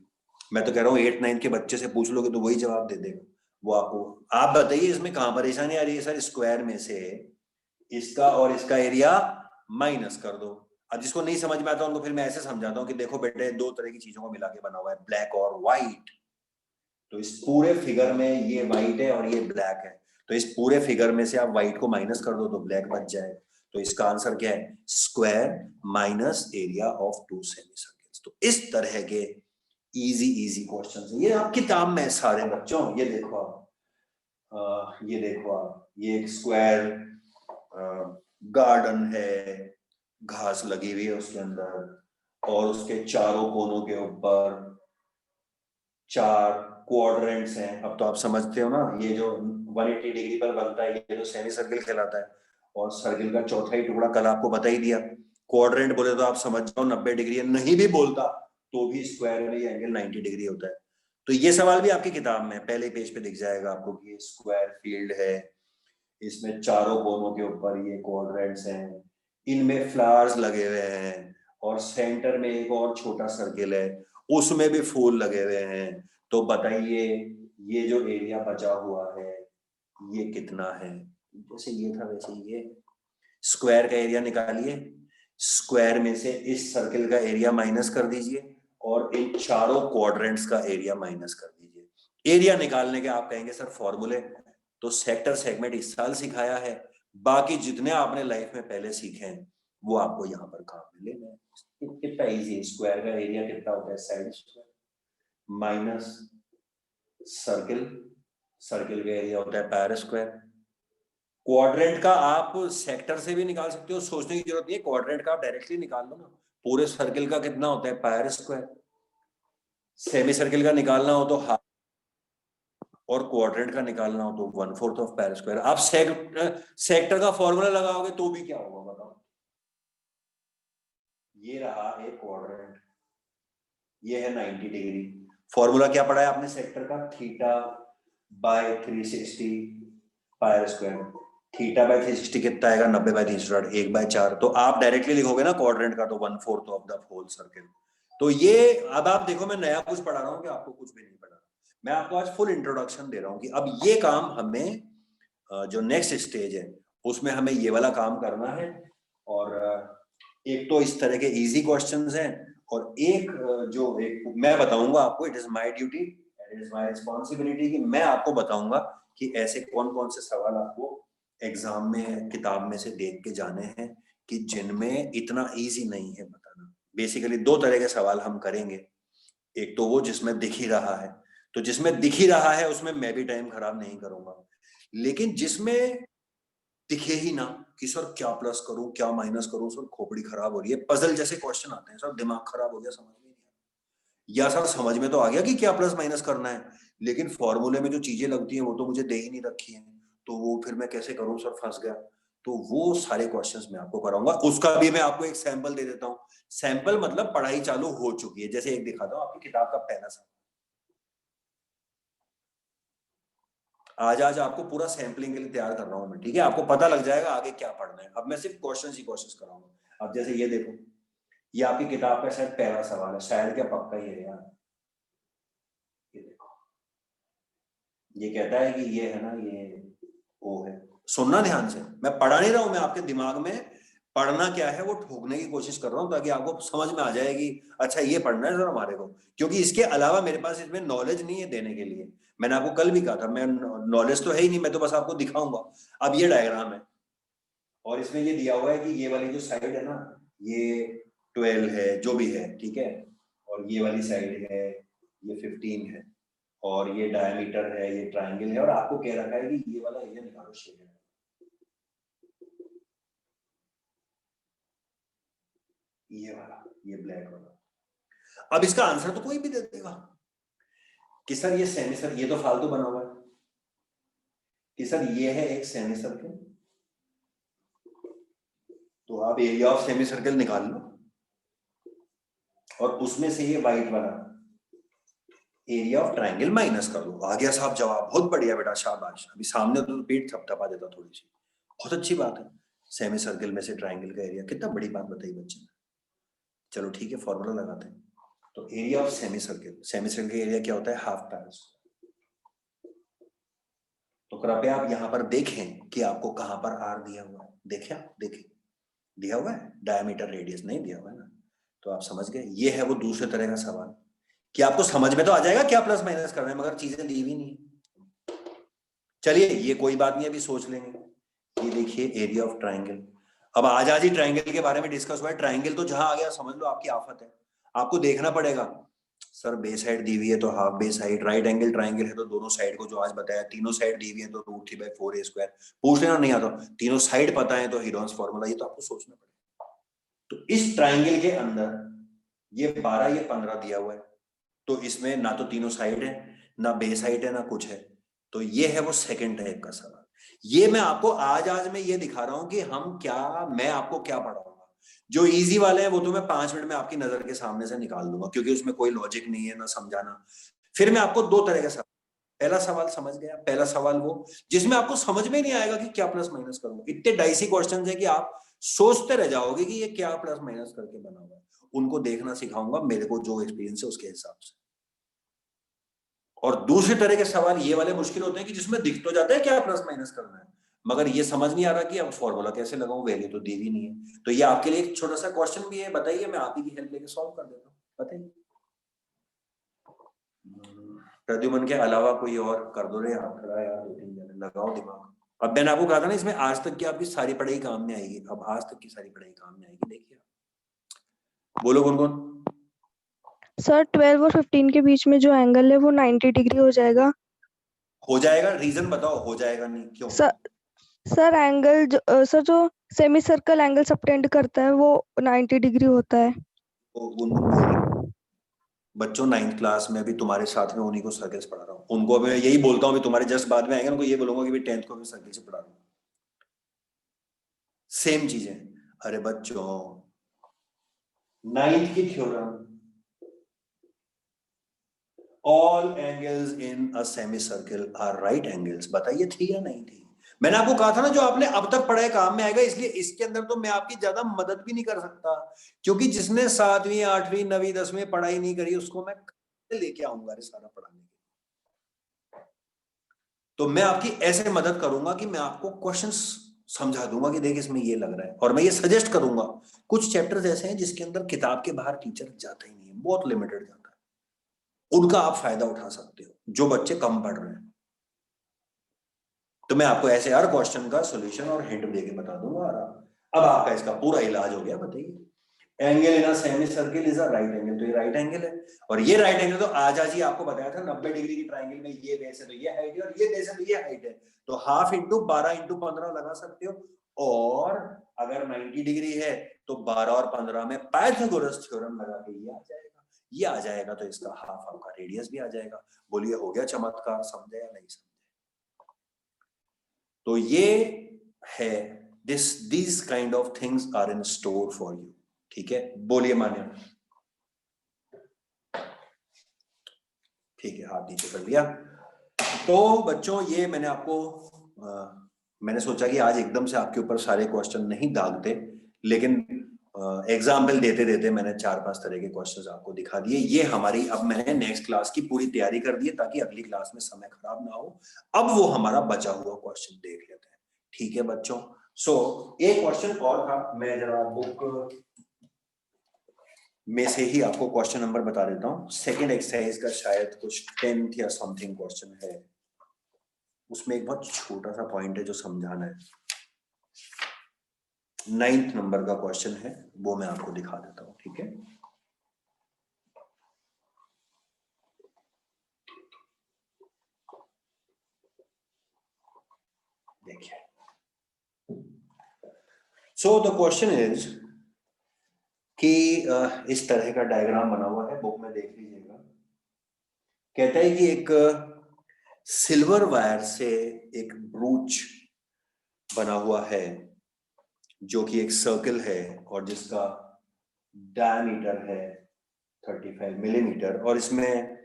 मैं तो कह रहा हूँ 8-9 के बच्चे से पूछ लोगे तो वही जवाब दे देगा वो आपको। आप बताइए इसमें कहां परेशानी आ रही है? सर स्क्वायर में से इसका और इसका एरिया माइनस कर दो। अब जिसको नहीं समझ में आता उनको फिर मैं ऐसे समझाता हूँ कि देखो बेटे 2 तरह की चीजों को मिला के बना हुआ है, ब्लैक और व्हाइट। तो इस पूरे फिगर में ये व्हाइट है और ये ब्लैक है, तो इस पूरे फिगर में से आप व्हाइट को माइनस कर दो तो ब्लैक बच जाए। तो इसका आंसर क्या है? Square minus area of 2 semi circles. तो इस तरह के इजी क्वेश्चन है, ये आप किताब में सारे बच्चों। ये देखो आप, ये देखो आप, ये एक स्क्वायर गार्डन है, घास लगी हुई है उसके अंदर, और उसके चारों कोनों के ऊपर 4 क्वाड्रेंट्स हैं। अब तो आप समझते हो ना, ये जो 180 डिग्री पर बनता है ये तो सेमी सर्कल कहलाता है, और सर्किल का चौथा ही टुकड़ा कल आपको बता ही दिया। क्वाड्रेंट बोले तो आप समझ जाओ 90 डिग्री है, नहीं भी बोलता तो भी स्क्वायर में ये एंगल 90 डिग्री होता है। तो ये सवाल भी आपकी किताब में पहले पेज पे दिख जाएगा आपको कि ये स्क्वायर फील्ड है, इसमें चारों कोनों के ऊपर ये क्वाड्रेंट्स हैं, इनमें फ्लावर्स लगे हुए हैं और सेंटर में एक और छोटा सर्किल है, उसमें भी फूल लगे हुए हैं। तो बताइए ये जो एरिया बचा हुआ है ये कितना है? जैसे ये था वैसे ये स्क्वायर का एरिया निकालिए, स्क्वायर में से इस सर्किल का एरिया माइनस कर दीजिए और इन चारों क्वाड्रेंट्स का एरिया माइनस कर दीजिए। एरिया निकालने के आप कहेंगे सर फॉर्मूले, तो सेक्टर सेगमेंट इस साल सिखाया है, बाकी जितने आपने लाइफ में पहले सीखे हैं वो आपको यहाँ पर काम में लेना है। कितना इजी है, स्क्वायर का एरिया कितना होता है, side square minus circle, circle का एरिया होता है पायर स्क्वायर। क्वाड्रेंट का आप सेक्टर से भी निकाल सकते हो, सोचने की जरूरत नहीं है, क्वाड्रेंट का आप डायरेक्टली निकाल लो ना। पूरे सर्किल का कितना होता है पायर स्क्वायर, सेमी सर्किल का निकालना हो तो हाफ और क्वाड्रेंट का निकालना हो तो 1/4 ऑफ पायर स्क्वायर। आप सेक्टर का फॉर्मूला लगाओगे तो भी क्या होगा बताओ। ये रहा एक क्वाड्रेंट, ये है 90 डिग्री। फॉर्मूला क्या पढ़ा है आपने सेक्टर का, theta by 360 pier square. Theta by 360 कितना आएगा, 90/360, 1/4। तो आप डायरेक्टली लिखोगे ना क्वाड्रेंट का तो 1/4 ऑफ द होल सर्किल। तो ये अब आप देखो मैं नया कुछ पढ़ा रहा हूँ कि आपको कुछ भी नहीं पढ़ा, मैं आपको आज फुल इंट्रोडक्शन दे रहा हूँ कि अब ये काम हमें जो नेक्स्ट स्टेज है उसमें हमें ये वाला काम करना है। और एक तो इस तरह के इजी क्वेश्चंस हैं और एक जो एक मैं बताऊंगा आपको, it is my duty, it is my responsibility कि मैं आपको बताऊंगा कि ऐसे कौन कौन से सवाल आपको एग्जाम में किताब में से देख के जाने हैं कि जिनमें इतना इजी नहीं है बताना। बेसिकली दो तरह के सवाल हम करेंगे, एक तो वो जिसमें दिख ही रहा है, तो जिसमें दिख ही रहा है उसमें मैं भी टाइम खराब नहीं करूंगा, लेकिन जिसमें दिखे ही ना कि सर क्या प्लस करूं क्या माइनस करूं, सर खोपड़ी खराब हो रही है, पजल जैसे क्वेश्चन आते हैं, सर दिमाग खराब हो गया समझ में नहीं आया, या सर समझ में तो आ गया कि क्या प्लस माइनस करना है लेकिन फॉर्मूले में जो चीजें लगती हैं वो तो मुझे दे ही नहीं रखी है, तो वो फिर मैं कैसे करूं सर फंस गया। तो वो सारे क्वेश्चंस मैं आपको कराऊंगा, उसका भी मैं आपको एक सैंपल दे देता हूँ। सैंपल मतलब पढ़ाई चालू हो चुकी है, जैसे एक दिखाता हूँ आपकी किताब का पहला सवाल। आज आपको पूरा सैंपलिंग के लिए तैयार कर रहा हूं मैं, ठीक है, आपको पता लग जाएगा आगे क्या पढ़ना है। अब मैं सिर्फ क्वेश्चन ही कोशिश कराऊंगा। अब जैसे ये देखो, ये आपकी किताब का शायद पहला सवाल है, शायद क्या पक्का ही है यार। ये देखो, ये कहता है कि ये है ना, ये ओ है। सुनना ध्यान से, मैं पढ़ा नहीं रहा हूं, मैं आपके दिमाग में पढ़ना क्या है वो ठोकने की कोशिश कर रहा हूं ताकि आपको समझ में आ जाएगी अच्छा ये पढ़ना है सर हमारे को, क्योंकि इसके अलावा मेरे पास इसमें नॉलेज नहीं है देने के लिए। मैंने आपको कल भी कहा था मैं नॉलेज तो है ही नहीं, मैं तो बस आपको दिखाऊंगा। अब ये डायग्राम है और इसमें ये दिया हुआ है कि ये वाली जो साइड है ना ये 12 है जो भी है, ठीक है, और ये वाली साइड है ये 15 है और ये डायमीटर है, ये ट्राइंगल है, और आपको कह रखा है कि ये वाला एरिया निकालो शेड, ये वाला, ये ब्लैक वाला। अब इसका आंसर तो कोई भी दे देगा कि सर ये सेमी सर्कल, ये तो फालतू बना हुआ है कि सर ये है एक सेमी सर्कल, तो आप एरिया ऑफ सेमी सर्कल निकाल लो और उसमें से ये व्हाइट वाला एरिया ऑफ ट्राइंगल माइनस कर लो। आ गया साहब जवाब, बहुत बढ़िया बेटा शाबाश। अभी सामने तो पेट थपथपा देता थोड़ी सी, बहुत अच्छी बात है। सेमी सर्कल में से ट्राइंगल का एरिया, कितना बड़ी बात बताई बच्चे ने। चलो ठीक है, फॉर्मूला लगाते हैं। तो area of semi circle, semi circle का एरिया क्या होता है, हाफ पायर। तो कृपया आप यहां पर देखें कि आपको कहां पर आर दिया हुआ है, देखें आप, देखें दिया हुआ है, डायमीटर रेडियस नहीं दिया हुआ है ना, तो आप समझ गए। ये है वो दूसरे तरह का सवाल कि आपको समझ में तो आ जाएगा क्या प्लस माइनस करना है, मगर चीजें दी भी नहीं। चलिए ये कोई बात नहीं, अभी सोच लेंगे। ये देखिए एरिया ऑफ ट्राइंगल। अब आज ही ट्राइंगल के बारे में डिस्कस हुआ है, ट्राइंगल तो जहां आ गया समझ लो आपकी आफत है। आपको देखना पड़ेगा सर बेस साइड दी हुई है तो half base side, right angle triangle है तो दोनों साइड को जो आज बताया, तीनों साइड दी हुई है तो √3/4a²। पूछ लेना नहीं आता, तीनों साइड पता है तो हीरोन्स फॉर्मूला, ये तो आपको सोचना पड़ेगा। तो इस ट्राइंगल के अंदर ये 12 ये 15 दिया हुआ है, तो इसमें ना तो तीनों साइड है ना बेस साइड है ना कुछ है, तो ये है वो सेकंड टाइप का सवाल। ये मैं आपको आज में ये दिखा रहा हूं कि मैं आपको क्या पढ़ाऊंगा। जो इजी वाले हैं वो तो मैं 5 मिनट में आपकी नजर के सामने से निकाल दूंगा, क्योंकि उसमें कोई लॉजिक नहीं है ना समझाना। फिर मैं आपको 2 तरह के सवाल, पहला सवाल समझ गया, पहला सवाल वो जिसमें आपको समझ में नहीं आएगा कि क्या प्लस माइनस करूं। इतने डाइसी क्वेश्चन है कि आप सोचते रह जाओगे कि ये क्या प्लस माइनस करके बना हुआ है। उनको देखना सिखाऊंगा, मेरे को जो एक्सपीरियंस है उसके हिसाब से। और दूसरी तरह के सवाल ये वाले मुश्किल होते हैं कि जिसमें दिख तो जाता है क्या प्लस माइनस करना है, मगर ये समझ नहीं आ रहा कि अब फॉर्मूला कैसे लगाऊं, वैल्यू तो दी भी नहीं है। तो ये आपके लिए एक छोटा सा क्वेश्चन भी है, बताइए, मैं आप ही की हेल्प लेके सॉल्व कर देता हूँ। बताइए, प्रद्युमन के अलावा कोई और कर दो रे हाथ खड़ा यार, 2-3 जने लगाओ दिमाग। अब मैंने आपको कहा था ना इसमें आज तक की आपकी सारी पढ़ाई काम में आएगी। अब आज तक की सारी पढ़ाई काम में आएगी। देखिए बोलो कौन कौन। सर 12 और 15 के बीच में जो एंगल है वो 90 डिग्री हो जाएगा। हो जाएगा, रीजन बताओ, हो जाएगा नहीं क्यों? सर एंगल सर जो सेमी सर्कल एंगल सबटेंड करता है वो 90 डिग्री होता है। बच्चों 9th क्लास में भी तुम्हारे साथ में उन्हीं को सर्कल्स पढ़ा रहा हूँ, उनको मैं यही बोलता हूँ, तुम्हारे जस्ट बाद में आएंगे उनको ये बोलूंगा कि 10th को भी सर्कल से पढ़ा रहा हूँ। सेम चीजें। अरे बच्चों 9th की theorem, all angles in a semi circle are right angles, बताइए थी या नहीं थी? मैंने आपको कहा था ना जो आपने अब तक पढ़ा है काम में आएगा, इसलिए इसके अंदर तो मैं आपकी ज्यादा मदद भी नहीं कर सकता, क्योंकि जिसने 7वीं 8वीं 9वीं 10वीं पढ़ाई नहीं करी उसको मैं लेके आऊंगा सारा पढ़ाने के। तो मैं आपकी ऐसे मदद करूंगा कि मैं आपको क्वेश्चंस समझा दूंगा कि देख इसमें ये लग रहा है, और मैं ये सजेस्ट करूंगा। कुछ चैप्टर्स ऐसे हैं जिसके अंदर किताब के बाहर टीचर जाता ही नहीं है, बहुत लिमिटेड जाता है, उनका आप फायदा उठा सकते हो जो बच्चे कम पढ़ रहे हैं। तो मैं आपको ऐसे हर क्वेश्चन का सॉल्यूशन और हिंट देके बता दूंगा। अब आपका इसका पूरा इलाज हो गया। बताइए, angle in a semi circle is a right angle, तो ये राइट एंगल है, और ये राइट एंगल तो आज ही आपको बताया था 90 डिग्री की ट्रायंगल में ये बेस है तो ये हाइट है, और ये बेस है तो ये हाइट है, तो हाफ इंटू 12 इंटू 15 लगा सकते हो। और अगर 90 डिग्री है तो 12 और 15 में पाइथागोरस थ्योरम लगा के ये आ जाएगा, ये आ जाएगा तो इसका हाफ आपका रेडियस भी आ जाएगा। बोलिए हो गया चमत्कार, समझे या नहीं समझे? तो ये है, these kind of things are in store for you। ठीक है, बोलिए मान्य। ठीक है, हाथ नीचे कर लिया। तो बच्चों ये मैंने आपको मैंने सोचा कि आज एकदम से आपके ऊपर सारे क्वेश्चन नहीं दागते, लेकिन एग्जाम्पल देते देते मैंने 4-5 तरह के क्वेश्चंस आपको दिखा दिए। ये हमारी, अब मैंने नेक्स्ट क्लास की पूरी तैयारी कर दी है ताकि अगली क्लास में समय खराब ना हो। अब वो हमारा बचा हुआ क्वेश्चन देख लेते हैं। ठीक है बच्चों, सो एक क्वेश्चन और था, मैं जरा बुक में से ही आपको क्वेश्चन नंबर बता देता हूँ। सेकेंड एक्सरसाइज का शायद कुछ 10th या समथिंग क्वेश्चन है, उसमें एक बहुत छोटा सा पॉइंट है जो समझाना है। 9th नंबर का क्वेश्चन है, वो मैं आपको दिखा देता हूँ। ठीक है, देखिए। सो द क्वेश्चन इज कि इस तरह का डायग्राम बना हुआ है, बुक में देख लीजिएगा। कहता है कि एक सिल्वर वायर से एक ब्रूच बना हुआ है जो कि एक सर्कल है और जिसका डायमीटर है 35 मिलीमीटर, और इसमें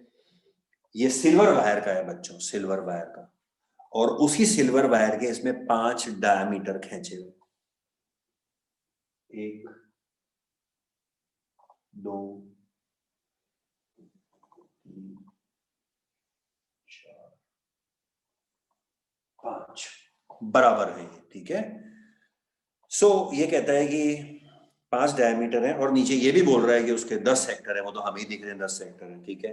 ये सिल्वर वायर का है बच्चों, सिल्वर वायर का, और उसी सिल्वर वायर के इसमें 5 डायमीटर खींचे हुए, 1 2 3 4 5 बराबर है ये। ठीक है, सो ये कहता है कि 5 डायमीटर है, और नीचे ये भी बोल रहा है कि उसके 10 सेक्टर है, वो तो हमें दिख रहे हैं 10 सेक्टर है। ठीक है,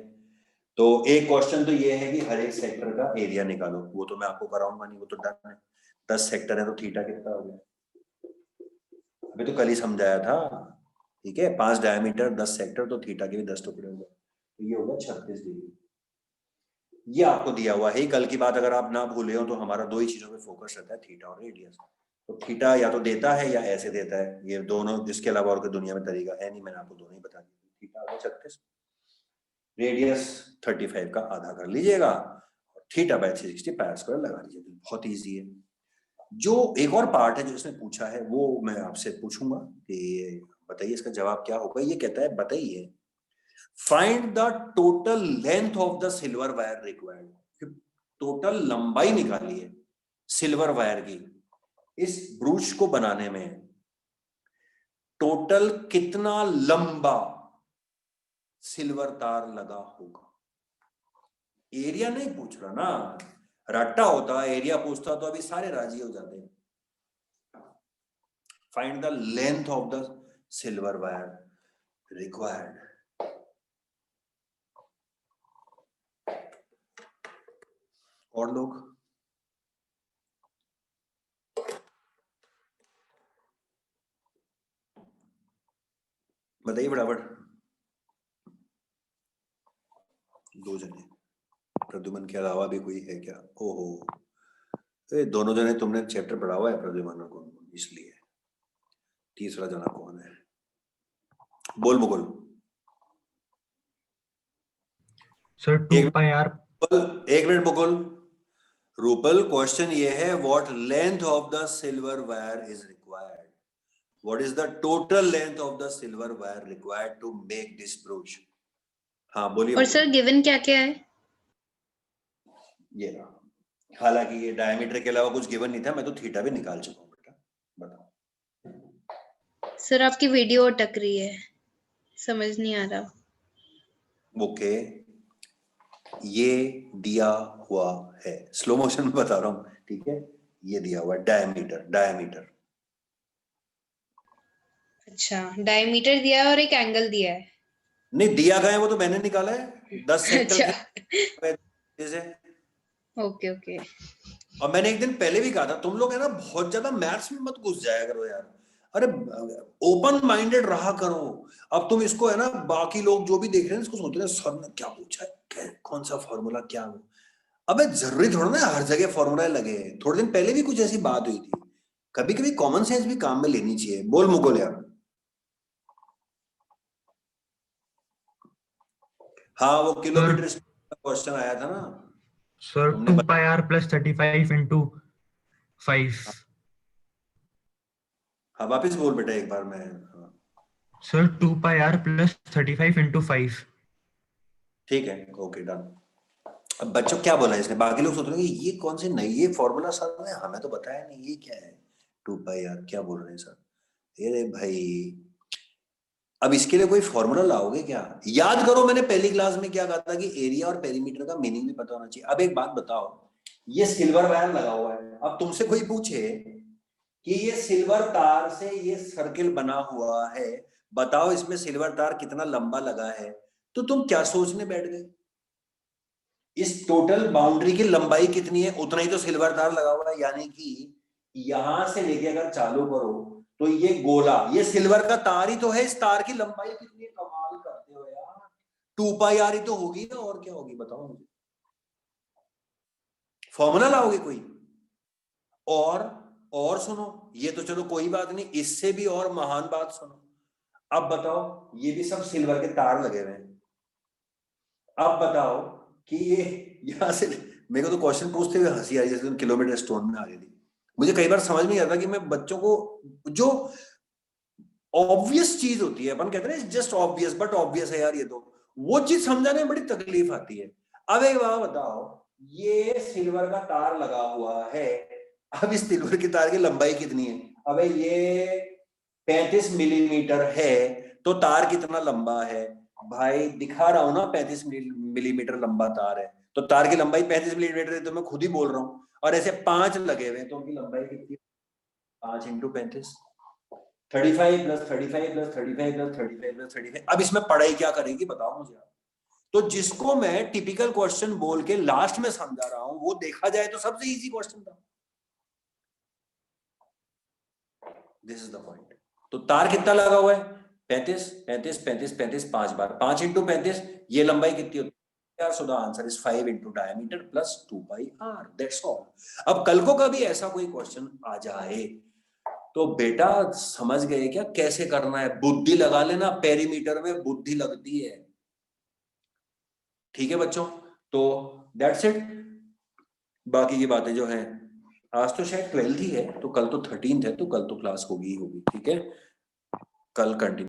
तो एक क्वेश्चन तो ये है कि हर एक सेक्टर का एरिया निकालो, वो तो मैं आपको कराऊंगा नहीं, वो तो डन है। 10 सेक्टर है तो थीटा कितना हो गया, अभी तो कल ही समझाया था। ठीक है, 5 डायमीटर 10 सेक्टर, तो थीटा के भी 10 टुकड़े हो गए, तो ये होगा 36 डिग्री। ये आपको दिया हुआ है, कल की बात अगर आप ना भूले हो तो हमारा 2 ही चीजों पे फोकस रहता है, थीटा और रेडियस। तो थीटा या तो देता है या ऐसे देता है, ये दोनों, जिसके अलावा और कोई दुनिया में तरीका है नहीं, मैंने आपको दोनों ही बता दिया। थीटा आ गया 36, रेडियस 35 का आधा कर लीजिएगा, थीटा बाय 360 पाई स्क्वायर लगा लीजिए, बहुत ईजी है। जो एक और पार्ट है जो इसने पूछा है वो मैं आपसे पूछूंगा कि बताइए इसका जवाब क्या होगा। ये कहता है बताइए find the total length of the silver wire required. Total लंबाई निकालिए सिल्वर वायर की। इस ब्रूच को बनाने में टोटल कितना लंबा सिल्वर तार लगा होगा। एरिया नहीं पूछ रहा ना, रट्टा होता एरिया पूछता तो अभी सारे राजी हो जाते हैं। Find the length of the silver wire required. और लोग बताइए फटाफट। दो जने, प्रद्युमन के अलावा भी कोई है क्या? ओहो, दोनों जने तुमने चैप्टर पढ़ा हुआ है प्रद्युमन को, इसलिए। तीसरा जना कौन है? बोल मुकुल। Sir 2 pi r. एक मिनट मुकुल। रूपल, क्वेश्चन ये है what length of the silver wire is required. What is the total length of the silver wire required to make this brooch? हाँ बोलिए। और सर गिवन क्या क्या है? ये रहा। हालांकि ये डायमीटर के अलावा कुछ गिवन नहीं था, मैं तो थीटा भी निकाल चुका हूँ बेटा। बताओ सर आपकी वीडियो अटक रही है, समझ नहीं आ रहा। ओके, ये दिया हुआ है, स्लो मोशन में बता रहा हूं, ठीक है। ये दिया हुआ डायमीटर। डायमीटर अच्छा, डायमीटर दिया है और एक एंगल दिया है। नहीं दिया गया है, वो तो मैंने निकाला है 10 सेक्टर अच्छा ओके ओके। और मैंने एक दिन पहले भी कहा था तुम लोग है ना बहुत ज्यादा मैथ्स में मत घुस जाया करो यार। अरे ओपन माइंडेड रहा करो। अब तुम इसको है ना, बाकी लोग जो भी देख रहे हैं इसको सोचते हैं सर ने क्या पूछा है, कौन सा फॉर्मूला क्या हो। अबे जरूरी थोड़ा ना हर जगह फॉर्मूला लगे। थोड़े दिन पहले भी कुछ ऐसी बात हुई थी। कभी कभी कॉमन सेंस भी काम में लेनी चाहिए। बोल मुकुल यार। हाँ वो किलोमीटर क्वेश्चन आया था ना sir. 2 pi R plus 35 into 5। हाँ वापिस बोल बेटा एक बार। मैं sir 2 pi R plus 35 into 5। ठीक है, ओके डन। अब बच्चों क्या बोला इसने? बाकी लोग सोच रहे हैं ये कौन सी नई ये फॉर्मूला सर ने हमें तो बताया नहीं, ये क्या है 2 पाई आर, क्या बोल रहे हैं सर? अरे भाई अब इसके लिए कोई फॉर्मूला लाओगे क्या? याद करो मैंने पहली क्लास में क्या कहा था कि एरिया और पेरीमीटर का मीनिंग भी पता होना चाहिए। अब एक बात बताओ, ये सिल्वर वायर लगा हुआ है। अब तुमसे कोई पूछे कि ये सिल्वर तार से ये सर्किल बना हुआ है, बताओ इसमें सिल्वर तार कितना लंबा लगा है, तो तुम क्या सोचने बैठ गए? इस टोटल बाउंड्री की लंबाई कितनी है उतना ही तो सिल्वर तार लगा हुआ है। यानी कि यहां से लेके अगर चालू करो तो ये गोला, ये सिल्वर का तार ही तो है। इस तार की लंबाई कितनी है? कमाल करते हो यार। 2 पाई आर ही तो होगी ना, और क्या होगी बताओ मुझे। फॉर्मूला लाओगे कोई? और सुनो, ये तो चलो कोई बात नहीं, इससे भी और महान बात सुनो। अब बताओ ये भी सब सिल्वर के तार लगे हुए हैं। अब बताओ कि ये यहां से, मेरे को तो क्वेश्चन पूछते हुए हंसी आई जैसे किलोमीटर स्टोन में आ गई थी। मुझे कई बार समझ नहीं आता कि मैं बच्चों को, जो ऑब्वियस चीज होती है, अपन कहते हैं जस्ट ऑब्वियस, बट ऑब्वियस है यार ये तो, वो चीज समझाने में बड़ी तकलीफ आती है। अब एक बात बताओ, ये सिल्वर का तार लगा हुआ है। अब इस सिल्वर की तार की लंबाई कितनी है? अबे ये 35 मिलीमीटर है, तो तार कितना लंबा है भाई? दिखा रहा हूं ना 35 मिलीमीटर लंबा तार है, तो तार की लंबाई 35 मिलीमीटर है, तो मैं खुद ही बोल रहा हूँ। और ऐसे 5 लगे हुए, तो उनकी लंबाई कितनी? 5 into 35, 35 plus 35 plus 35 plus 35 plus 35। अब इसमें पढ़ाई क्या करेगी बताओ मुझे। तो जिसको मैं टिपिकल क्वेश्चन बोल के लास्ट में समझा रहा हूं, वो देखा जाए तो सबसे इजी क्वेश्चन था। This is the point. तो तार कितना लगा हुआ है? 35 35 35 35 5 बार, 5 इंटू 35, ये लंबाई कितनी होती है? So the answer is 5 into diameter plus 2 pi r. That's all. अब कल को कभी ऐसा कोई क्वेश्चन आ जाए तो बेटा समझ गए क्या कैसे करना है? बुद्धि लगा लेना, पेरीमीटर में बुद्धि लगती है। ठीक है बच्चों, तो दैट्स इट। बाकी की बातें जो हैं आज तो शायद 12th ही है, तो कल तो 13th है, तो कल तो क्लास होगी ही होगी, ठीक है, कल कंटिन्यू